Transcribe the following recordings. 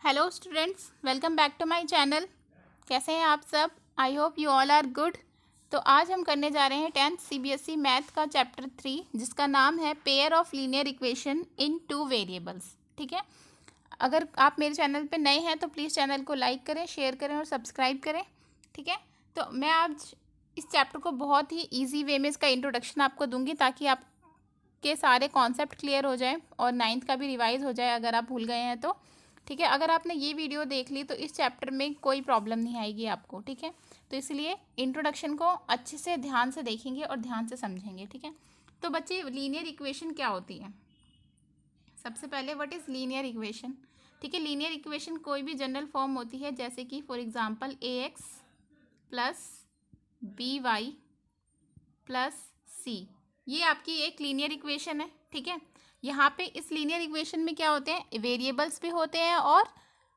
Hello students, welcome back to my channel. कैसे हैं आप सब? I hope you all are good. तो आज हम करने जा रहे हैं 10th सीबीएसई मैथ का चैप्टर 3, जिसका नाम है pair of linear equation in two variables. ठीक है, अगर आप मेरे चैनल पे नए हैं तो प्लीज़ चैनल को लाइक करें, शेयर करें और सब्सक्राइब करें। ठीक है, तो मैं आज इस चैप्टर को बहुत ही ईजी वे में इसका इंट्रोडक्शन आपको दूंगी, ताकि आपके सारे कॉन्सेप्ट क्लियर हो जाए और 9th का भी रिवाइज हो जाए अगर आप भूल गए हैं तो। ठीक है, अगर आपने ये वीडियो देख ली तो इस चैप्टर में कोई प्रॉब्लम नहीं आएगी आपको। ठीक है, तो इसलिए इंट्रोडक्शन को अच्छे से ध्यान से देखेंगे और ध्यान से समझेंगे। ठीक है, तो बच्चे लीनियर इक्वेशन क्या होती है? सबसे पहले व्हाट इज़ लीनियर इक्वेशन? ठीक है, लीनियर इक्वेशन कोई भी जनरल फॉर्म होती है, जैसे कि for example ax plus B Y plus C, ये आपकी एक लीनियर इक्वेशन है। ठीक है, यहाँ पे इस लीनियर इक्वेशन में क्या होते हैं? वेरिएबल्स भी होते हैं और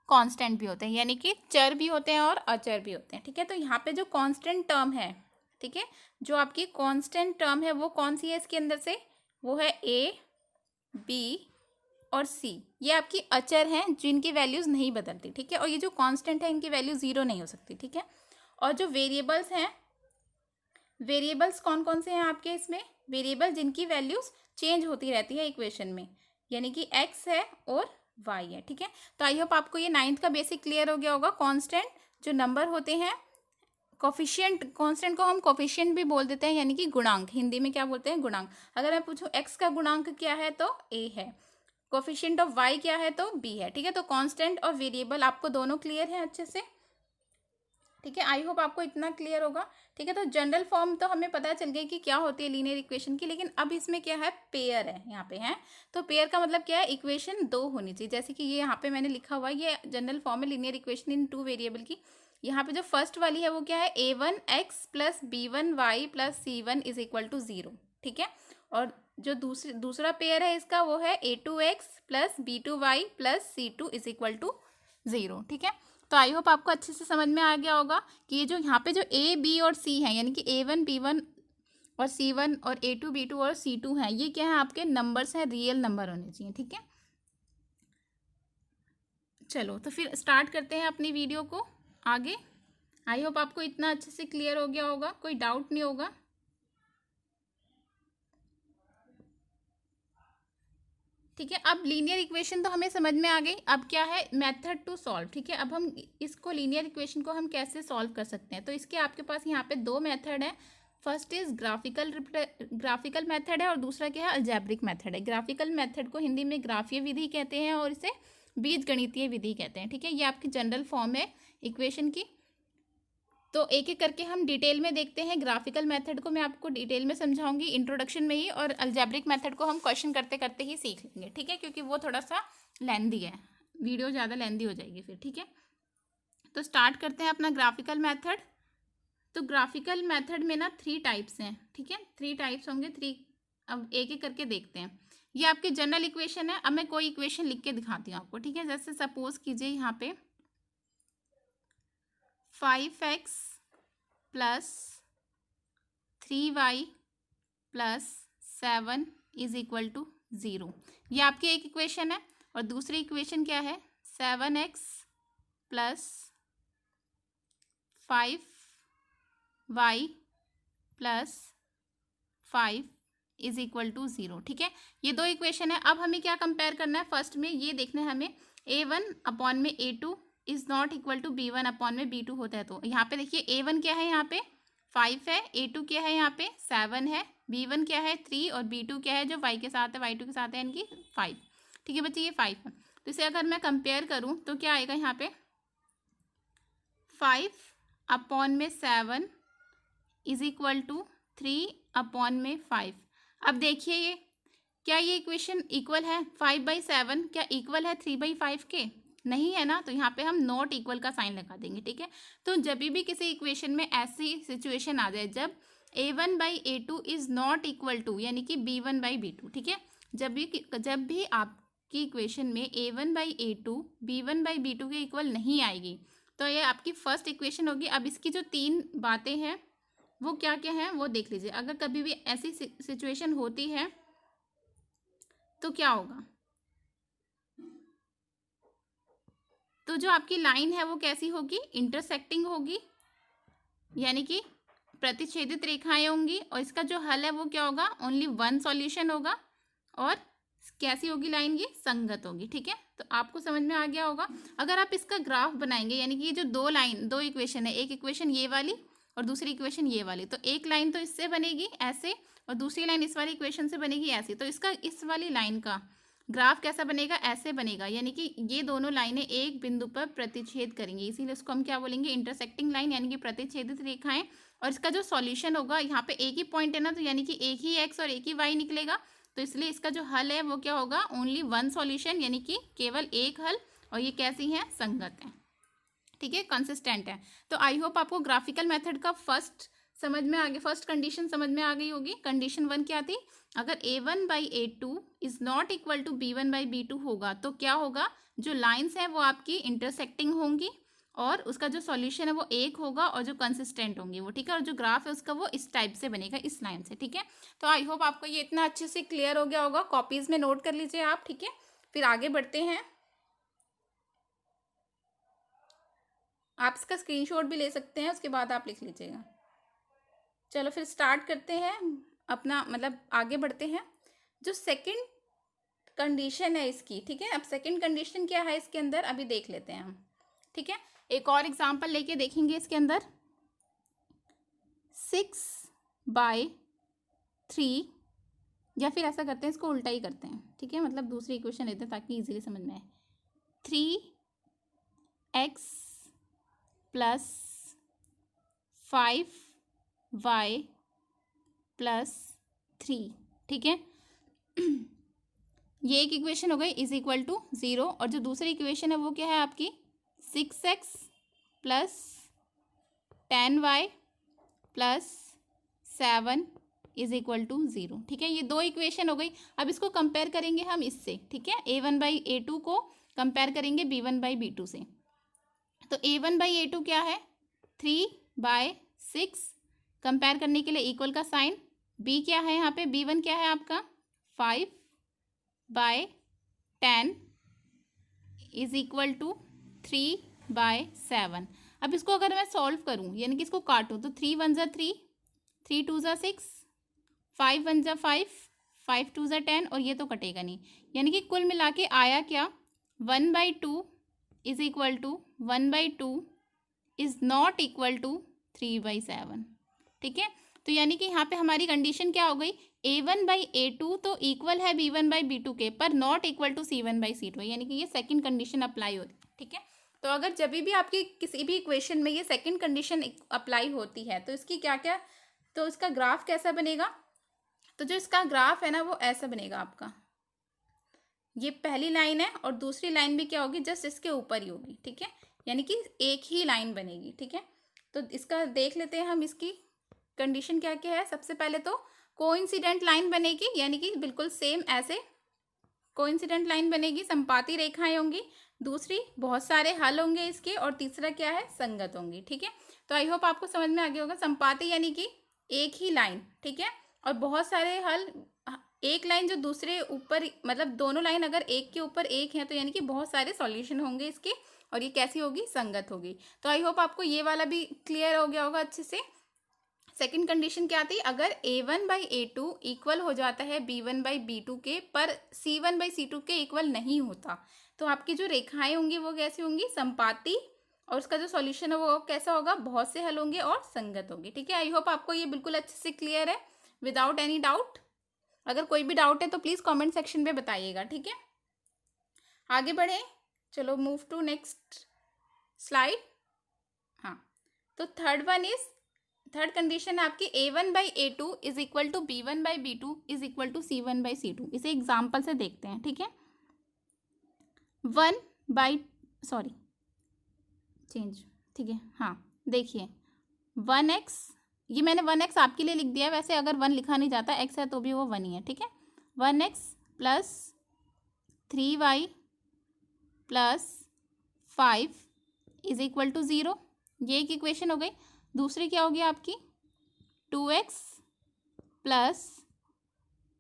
कांस्टेंट भी होते हैं, यानी कि चर भी होते हैं और अचर भी होते हैं। ठीक है, तो यहाँ पे जो कांस्टेंट टर्म है, ठीक है, जो आपकी कांस्टेंट टर्म है वो कौन सी है इसके अंदर से? वो है ए, बी और सी। ये आपकी अचर हैं जिनकी वैल्यूज नहीं बदलती। ठीक है, और ये जो कांस्टेंट है इनकी वैल्यू जीरो नहीं हो सकती। ठीक है, और जो वेरिएबल्स हैं, वेरिएबल्स कौन कौन से हैं आपके इसमें? वेरिएबल जिनकी वैल्यूज चेंज होती रहती है इक्वेशन में, यानी कि एक्स है और वाई है। ठीक है, तो आई होप आपको ये 9th का बेसिक क्लियर हो गया होगा। कांस्टेंट जो नंबर होते हैं, कोफिशिएंट, कांस्टेंट को हम कोफिशिएंट भी बोल देते हैं, यानी कि गुणांक, हिंदी में क्या बोलते हैं? गुणांक। अगर मैं पूछूं एक्स का गुणांक क्या है तो ए है, कोफिशिएंट ऑफ वाई क्या है तो बी है। ठीक है, तो कांस्टेंट और वेरिएबल आपको दोनों क्लियर है अच्छे से। ठीक है, आई होप आपको इतना क्लियर होगा। ठीक है, तो जनरल फॉर्म तो हमें पता चल गई कि क्या होती है लीनियर इक्वेशन की, लेकिन अब इसमें क्या है? पेयर है यहाँ पे है। तो पेयर का मतलब क्या है? इक्वेशन दो होनी चाहिए, जैसे कि ये यहाँ पे मैंने लिखा हुआ है, ये जनरल फॉर्म है linear equation in two variable की। यहाँ पे जो फर्स्ट वाली है वो क्या है? a1x plus b1y plus c1 is equal to 0। ठीक है, और जो दूसरा पेयर है इसका वो है a2x plus b2y plus c2 is equal to 0। ठीक है, तो आई होप आपको अच्छे से समझ में आ गया होगा कि ये जो यहाँ पे जो ए, बी और सी है, यानी कि a1 b1 और c1 और a2 b2 और c2 है, ये क्या है? आपके नंबर्स हैं, रियल नंबर होने चाहिए। ठीक है, चलो तो फिर स्टार्ट करते हैं अपनी वीडियो को आगे। आई होप आपको इतना अच्छे से क्लियर हो गया होगा, कोई डाउट नहीं होगा। ठीक है, अब लीनियर इक्वेशन तो हमें समझ में आ गई। अब क्या है? Method to solve. ठीक है, अब हम इसको लीनियर इक्वेशन को हम कैसे सॉल्व कर सकते हैं? तो इसके आपके पास यहाँ पे दो मेथड है। फर्स्ट इज ग्राफिकल मेथड है और दूसरा क्या है? अलजेब्रिक मेथड है। ग्राफिकल मेथड को हिंदी में ग्राफीय विधि कहते हैं और इसे बीजगणितीय विधि कहते हैं। ठीक है, ये आपकी जनरल फॉर्म है इक्वेशन की। तो एक एक करके हम डिटेल में देखते हैं। ग्राफिकल मेथड को मैं आपको डिटेल में समझाऊंगी इंट्रोडक्शन में ही, और अलजेब्रिक मेथड को हम क्वेश्चन करते करते ही सीख लेंगे। ठीक है, क्योंकि वो थोड़ा सा लेंदी है, वीडियो ज़्यादा लेंदी हो जाएगी फिर। ठीक है, तो स्टार्ट करते हैं अपना ग्राफिकल मेथड। तो ग्राफिकल मेथड में ना 3 टाइप्स हैं। ठीक है, 3 टाइप्स होंगे, 3। अब एक एक करके देखते हैं। ये आपके जनरल इक्वेशन है। अब मैं कोई इक्वेशन लिख के दिखाती हूँ आपको। ठीक है, जैसे सपोज कीजिए यहाँ पे 5x plus 3y plus 7 is equal to 0। ये आपकी एक इक्वेशन है। और दूसरी इक्वेशन क्या है? 7x plus 5y plus 5 is equal to 0। ठीक है, ये दो इक्वेशन है। अब हमें क्या कंपेयर करना है? फर्स्ट में ये देखना है हमें a1 अपॉन में a2 is not equal to b1 upon में b2 होता है। तो यहाँ पे देखिए a1 क्या है? यहाँ पे 5 है, a2 क्या है? यहाँ पे 7 है, b1 क्या है? 3 और b2 क्या है? जो y के साथ है, y2 के साथ है, इनकी 5। ठीक है बच्चे, ये 5 है। तो इसे अगर मैं कंपेयर करूँ तो क्या आएगा यहाँ पे? 5 अपॉन में 7 इज इक्वल टू 3 अपॉन में 5। अब देखिए ये क्या ये इक्वेशन इक्वल है? 5/7 क्या इक्वल है 3/5 के? नहीं है ना, तो यहाँ पे हम नॉट इक्वल का साइन लगा देंगे। ठीक है, तो जब भी किसी इक्वेशन में ऐसी सिचुएशन आ जाए जब a1/a2 is not equal to, यानी कि b1/b2। ठीक है, जब भी आपकी इक्वेशन में a1/a2 b1/b2 के इक्वल नहीं आएगी तो ये आपकी फर्स्ट इक्वेशन होगी। अब इसकी जो 3 बातें हैं वो क्या क्या है वो देख लीजिए। अगर कभी भी ऐसी सिचुएशन होती है तो क्या होगा? तो जो आपकी लाइन है वो कैसी होगी, इंटरसेक्टिंग होगी, यानी कि प्रतिच्छेदित रेखाएं होंगी, और इसका जो हल है वो क्या होगा, ओनली वन सॉल्यूशन होगा, और कैसी होगी लाइन, ये संगत होगी। ठीक है, तो आपको समझ में आ गया होगा। अगर आप इसका ग्राफ बनाएंगे, यानी कि ये जो दो इक्वेशन है, एक इक्वेशन ये वाली और दूसरी इक्वेशन ये वाली, तो एक लाइन तो इससे बनेगी ऐसे और दूसरी लाइन इस वाली इक्वेशन से बनेगी ऐसे, तो इसका इस वाली लाइन का ग्राफ कैसा बनेगा, ऐसे बनेगा, यानी कि ये दोनों लाइनें एक बिंदु पर प्रतिच्छेद करेंगी, इसीलिए उसको हम क्या बोलेंगे, इंटरसेक्टिंग लाइन, यानी कि प्रतिच्छेदित रेखाएं। और इसका जो सॉल्यूशन होगा, यहाँ पे एक ही पॉइंट है ना, तो यानी कि एक ही एक्स और एक ही वाई निकलेगा, तो इसलिए इसका जो हल है वो क्या होगा, ओनली वन सॉल्यूशन, यानी कि केवल एक हल, और ये कैसी है, संगत है। ठीक है, कंसिस्टेंट है। तो आई होप आपको ग्राफिकल मेथड का फर्स्ट कंडीशन समझ में आ गई होगी। कंडीशन 1 क्या थी, अगर a1/a2 is not equal to b1/b2 होगा, तो क्या होगा, जो लाइंस हैं वो आपकी इंटरसेक्टिंग होंगी, और उसका जो सॉल्यूशन है वो एक होगा, और जो कंसिस्टेंट होंगे वो, ठीक है, और जो ग्राफ है उसका वो इस टाइप से बनेगा, इस लाइन से। ठीक है, तो आई होप आपको ये इतना अच्छे से क्लियर हो गया होगा। कॉपीज में नोट कर लीजिए आप। ठीक है, फिर आगे बढ़ते हैं। आप इसका स्क्रीनशॉट भी ले सकते हैं, उसके बाद आप लिख लीजिएगा। चलो फिर स्टार्ट करते हैं अपना, मतलब आगे बढ़ते हैं। जो सेकंड कंडीशन है इसकी, ठीक है, अब सेकंड कंडीशन क्या है इसके अंदर, अभी देख लेते हैं हम। ठीक है, एक और एग्जांपल लेके देखेंगे इसके अंदर। 6/3, या फिर ऐसा करते हैं, इसको उल्टा ही करते हैं। ठीक है, मतलब दूसरी इक्वेशन लेते हैं ताकि इजीली समझ में आए। 3x + 5y + 3। ठीक है, ये एक इक्वेशन हो गई, इज इक्वल टू 0, और जो दूसरी इक्वेशन है वो क्या है आपकी, 6x + 10y + 7 is equal to 0। ठीक है, ये दो इक्वेशन हो गई। अब इसको कंपेयर करेंगे हम इससे। ठीक है, a1/a2 को कंपेयर करेंगे b1/b2 से। तो a1/a2 क्या है, 3/6, कंपेयर करने के लिए इक्वल का साइन, b क्या है यहाँ पे, b1 क्या है आपका, 5/10 इज इक्वल टू 3/7। अब इसको अगर मैं सॉल्व करूँ, यानी कि इसको काटूँ, तो 3 1 ज़ा 3, 3 2 ज़ा 6, 5 1 ज़ा 5, 5 2 ज़ा 10, और ये तो कटेगा नहीं, यानी कि कुल मिला के आया क्या, 1/2 is equal to 1/2 is not equal to 3/7। ठीक है, तो यानी कि यहाँ पे हमारी कंडीशन क्या हो गई, a1/a2 तो इक्वल है b1/b2 के, पर नॉट इक्वल टू c1/c2, यानी कि ये सेकंड कंडीशन अप्लाई होती है। ठीक है, तो अगर जब भी आपकी किसी भी इक्वेशन में ये सेकंड कंडीशन अप्लाई होती है, तो इसकी क्या क्या, तो इसका ग्राफ कैसा बनेगा, तो जो इसका ग्राफ है ना वो ऐसा बनेगा आपका, ये पहली लाइन है और दूसरी लाइन भी क्या होगी, जस्ट इसके ऊपर ही होगी। ठीक है, यानी कि एक ही लाइन बनेगी। ठीक है, तो इसका देख लेते हैं हम, इसकी कंडीशन क्या क्या है। सबसे पहले तो कोइंसिडेंट लाइन बनेगी, यानी कि बिल्कुल सेम ऐसे कोइंसिडेंट लाइन बनेगी, संपाती रेखाएं होंगी। दूसरी, बहुत सारे हल होंगे इसके, और तीसरा क्या है, संगत होंगी। ठीक है, तो आई होप आपको समझ में आ गया होगा। संपाती यानी कि एक ही लाइन, ठीक है, और बहुत सारे हल, एक लाइन जो दूसरे ऊपर, मतलब दोनों लाइन अगर एक के ऊपर एक है, तो यानी कि बहुत सारे सॉल्यूशन होंगे इसके, और ये कैसी होगी, संगत होगी। तो आई होप आपको ये वाला भी क्लियर हो गया होगा अच्छे से। सेकंड कंडीशन क्या थी, अगर a1/a2 इक्वल हो जाता है b1/b2 के, पर c1/c2 के इक्वल नहीं होता, तो आपकी जो रेखाएं होंगी वो कैसी होंगी, संपाती, और उसका जो सॉल्यूशन है वो कैसा होगा, बहुत से हल होंगे और संगत होंगे। ठीक है, आई होप आपको ये बिल्कुल अच्छे से क्लियर है, विदाउट एनी डाउट। अगर कोई भी डाउट है तो प्लीज़ कमेंट सेक्शन में बताइएगा। ठीक है, आगे बढ़े, चलो मूव टू नेक्स्ट स्लाइड। हाँ, तो थर्ड कंडीशन है आपकी a1/a2 is equal to b1/b2 is equal to c1/c2। इसे एग्जाम्पल से देखते हैं। ठीक है, 1/, ठीक है, हाँ देखिए, 1x, ये मैंने 1x आपके लिए लिख दिया है, वैसे अगर 1 लिखा नहीं जाता, x है तो भी वो 1 ही है। ठीक है, 1x + 3y + 5 is equal to 0, ये एक इक्वेशन हो गई। दूसरी क्या होगी आपकी, 2x +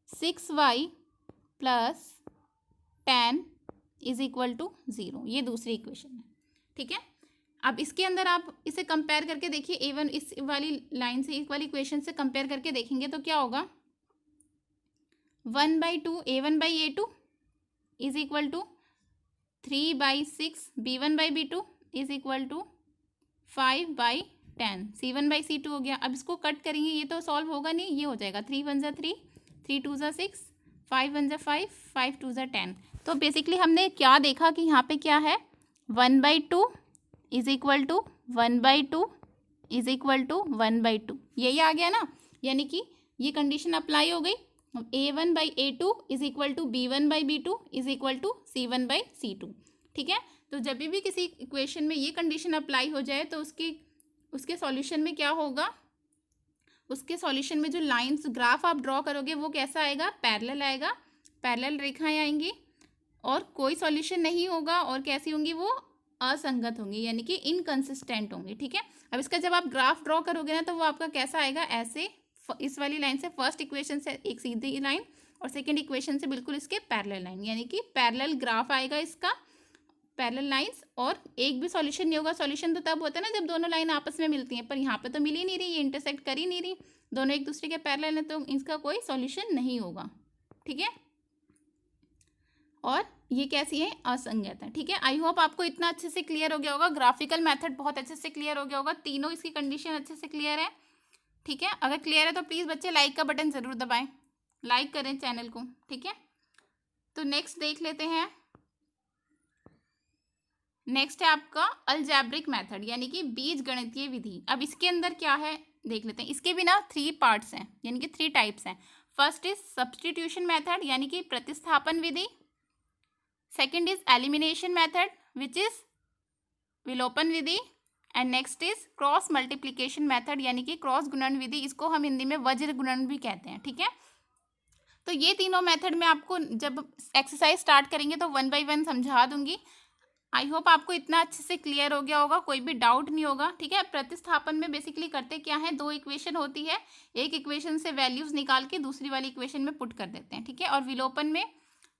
6y + 10 is equal to 0, ये दूसरी इक्वेशन है। ठीक है। अब इसके अंदर आप इसे कंपेयर करके देखिए, A1 इस वाली लाइन से, इस वाली इक्वेशन से कंपेयर करके देखेंगे तो क्या होगा, 1/2 A1 by A2 is equal to 3/6 B1 by B2 is equal to 5/10 C1 by C2 हो गया। अब इसको कट करेंगे, ये तो सॉल्व होगा नहीं, ये हो जाएगा 3 1 जा 3, 3 2 जा 6, 5 1 जा 5, 5 2 जा 10। तो बेसिकली हमने क्या देखा कि यहाँ पे क्या है, 1/2 is equal to 1/2 is equal to 1/2, यही आ गया ना, यानी कि ये कंडीशन अप्लाई हो गई। A1 by A2 is equal to B1 by B2 is equal to C1 by C2, ठीक है। तो जब भी किसी इक्वेशन में ये कंडीशन अप्लाई हो जाए तो उसके सॉल्यूशन में क्या होगा, उसके सॉल्यूशन में जो लाइंस ग्राफ आप ड्रॉ करोगे वो कैसा आएगा, पैरेलल आएगा, पैरेलल रेखाएं आएंगी और कोई सॉल्यूशन नहीं होगा, और कैसी होंगी वो, असंगत होंगी, यानी कि इनकंसिस्टेंट होंगी, ठीक है। अब इसका जब आप ग्राफ ड्रॉ करोगे ना तो वो आपका कैसा आएगा, ऐसे इस वाली लाइन से, फर्स्ट इक्वेशन से एक सीधी लाइन और सेकंड इक्वेशन से बिल्कुल इसके पैरेलल लाइन, यानी कि पैरेलल ग्राफ आएगा इसका, पैरेलल लाइंस, और एक भी सॉल्यूशन नहीं होगा। सॉल्यूशन तो तब होता है ना जब दोनों लाइन आपस में मिलती हैं, पर यहाँ पे तो मिल ही नहीं रही, ये इंटरसेक्ट कर ही नहीं रही, दोनों एक दूसरे के पैरेलल हैं, तो इसका कोई सॉल्यूशन नहीं होगा, ठीक है। और ये कैसी है, असंगत है, ठीक है। आई होप आपको इतना अच्छे से क्लियर हो गया होगा, ग्राफिकल मेथड बहुत अच्छे से क्लियर हो गया होगा, तीनों इसकी कंडीशन अच्छे से क्लियर है, ठीक है। अगर क्लियर है तो प्लीज़ बच्चे लाइक का बटन ज़रूर दबाएं, लाइक करें चैनल को, ठीक है। तो नेक्स्ट देख लेते हैं, नेक्स्ट है आपका अलजैब्रिक मेथड, यानी कि बीज गणितीय विधि। अब इसके अंदर क्या है देख लेते हैं, इसके भी ना 3 पार्ट्स हैं, यानी कि 3 टाइप्स हैं। फर्स्ट इज सब्सटीट्यूशन मेथड, यानी कि प्रतिस्थापन विधि। Second is elimination method which is विलोपन विधि, and next is cross multiplication method, यानी कि क्रॉस गुणन विधि, इसको हम हिंदी में वज्र गुणन भी कहते हैं, ठीक है। तो ये तीनों मेथड में आपको जब एक्सरसाइज स्टार्ट करेंगे तो 1 by 1 समझा दूंगी। आई होप आपको इतना अच्छे से क्लियर हो गया होगा, कोई भी डाउट नहीं होगा, ठीक है। प्रतिस्थापन में बेसिकली करते क्या है, 2 इक्वेशन होती है, एक इक्वेशन से वैल्यूज निकाल के दूसरी वाली इक्वेशन में पुट कर देते हैं, ठीक है। और विलोपन में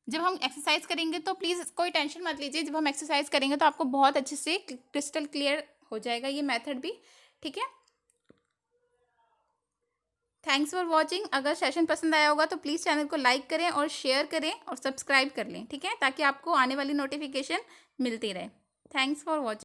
जब हम एक्सरसाइज करेंगे तो प्लीज़ कोई टेंशन मत लीजिए, जब हम एक्सरसाइज करेंगे तो आपको बहुत अच्छे से क्रिस्टल क्लियर हो जाएगा ये मेथड भी, ठीक है। Thanks for watching. अगर सेशन पसंद आया होगा तो प्लीज़ चैनल को लाइक करें और शेयर करें और सब्सक्राइब कर लें, ठीक है, ताकि आपको आने वाली नोटिफिकेशन मिलती रहे। Thanks for watching.